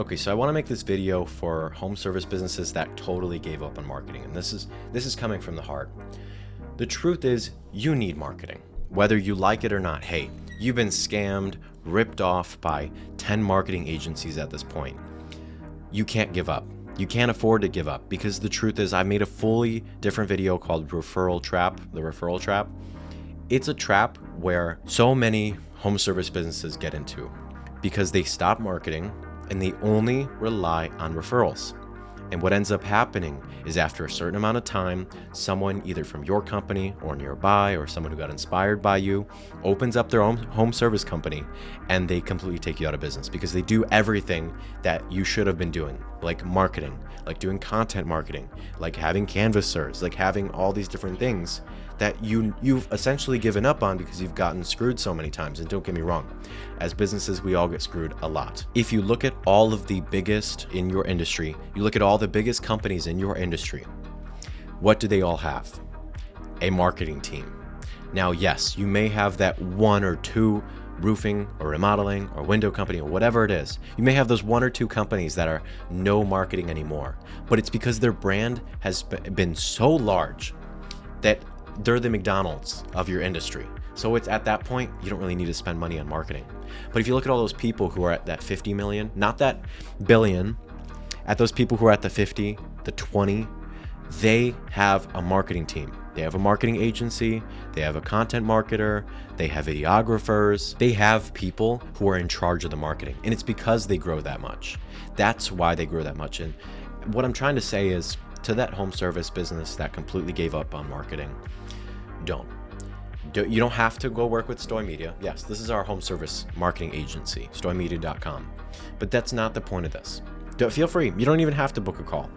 Okay, so I want to make this video for home service businesses that totally gave up on marketing, and this is coming from the heart. The truth is, you need marketing, whether you like it or not. Hey, you've been scammed, ripped off by 10 marketing agencies at this point. You can't give up. You can't afford to give up, because the truth is, I made a fully different video called Referral Trap, the Referral Trap. It's a trap where so many home service businesses get into because they stop marketing and they only rely on referrals. And what ends up happening is, after a certain amount of time, someone either from your company or nearby, or someone who got inspired by you, opens up their own home service company, and they completely take you out of business because they do everything that you should have been doing, like marketing, like doing content marketing, like having canvassers, like having all these different things that you've essentially given up on because you've gotten screwed so many times. And don't get me wrong, as businesses, we all get screwed a lot. If you look at all of the biggest in your industry, you look at all the biggest companies in your industry, what do they all have? A marketing team. Now, yes, you may have that one or two roofing or remodeling or window company or whatever it is. You may have those one or two companies that are no marketing anymore, but it's because their brand has been so large that they're the McDonald's of your industry. So it's at that point, you don't really need to spend money on marketing. But if you look at all those people who are at that 50 million, not that billion, at those people who are at the 50, the 20, they have a marketing team. They have a marketing agency, they have a content marketer, they have videographers, they have people who are in charge of the marketing. And it's because they grow that much. That's why they grow that much. And what I'm trying to say is, to that home service business that completely gave up on marketing, you don't have to go work with Stoy Media. Yes, this is our home service marketing agency, stoymedia.com. But that's not the point of this. Feel free. You don't even have to book a call.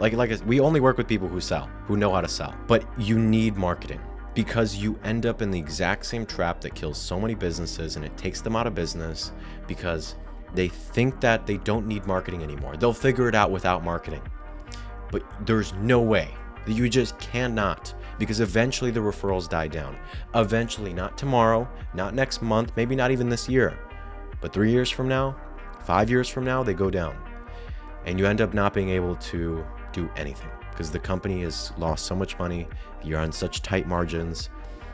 We only work with people who sell, who know how to sell. But you need marketing, because you end up in the exact same trap that kills so many businesses, and it takes them out of business because they think that they don't need marketing anymore. They'll figure it out without marketing. But there's no way. You just cannot, because eventually the referrals die down. Eventually, not tomorrow, not next month, maybe not even this year, but 3 years from now, 5 years from now, they go down. And you end up not being able to do anything because the company has lost so much money. You're on such tight margins.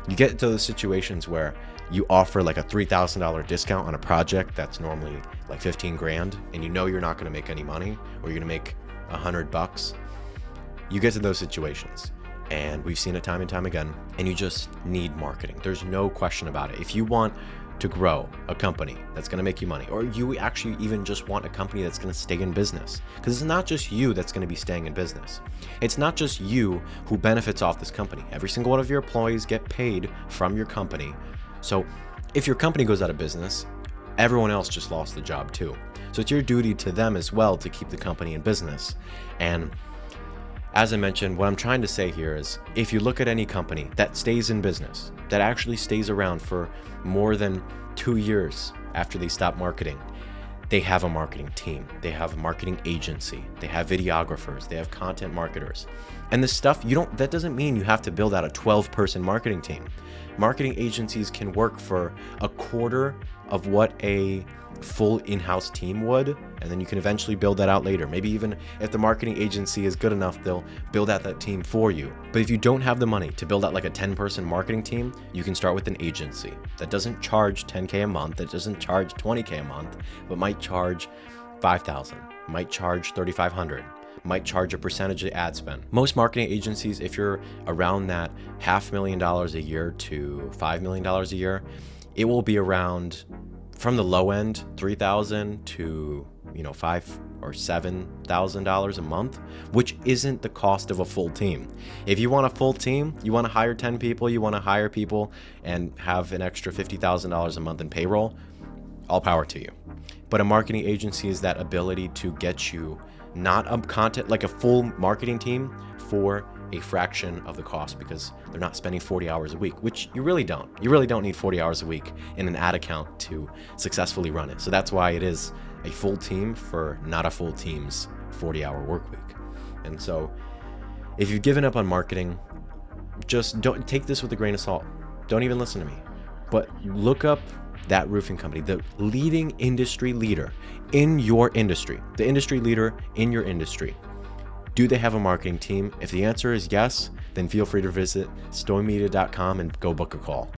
You get into the situations where you offer like a $3,000 discount on a project that's normally like 15 grand, and you know you're not going to make any money, or you're going to make $100. You get to those situations, and we've seen it time and time again, and you just need marketing. There's no question about it. If you want to grow a company that's going to make you money, or you actually even just want a company that's going to stay in business, because it's not just you that's going to be staying in business. It's not just you who benefits off this company. Every single one of your employees get paid from your company. So if your company goes out of business, everyone else just lost the job too. So it's your duty to them as well to keep the company in business. And as I mentioned, what I'm trying to say here is, if you look at any company that stays in business, that actually stays around for more than 2 years after they stop marketing, they have a marketing team, they have a marketing agency, they have videographers, they have content marketers. And this stuff, that doesn't mean you have to build out a 12-person marketing team. Marketing agencies can work for a quarter of what a full in-house team would, and then you can eventually build that out later. Maybe even if the marketing agency is good enough, they'll build out that team for you. But if you don't have the money to build out like a 10-person marketing team, you can start with an agency that doesn't charge $10K a month, that doesn't charge $20K a month, but might charge $5,000, might charge $3,500, might charge a percentage of ad spend. Most marketing agencies, if you're around that $500,000 a year to $5 million a year, it will be around, from the low end, $3,000 to $5,000 or $7,000 a month, which isn't the cost of a full team. If you want a full team, you want to hire 10 people, you want to hire people and have an extra $50,000 a month in payroll, all power to you. But a marketing agency is that ability to get you not a content, like a full marketing team, for a fraction of the cost, because they're not spending 40 hours a week, which you really don't. You really don't need 40 hours a week in an ad account to successfully run it. So that's why it is a full team for not a full team's 40-hour work week. And so if you've given up on marketing, just don't take this with a grain of salt. Don't even listen to me. But look up that roofing company, the leading industry leader in your industry, the industry leader in your industry, do they have a marketing team? If the answer is yes, then feel free to visit stoymedia.com and go book a call.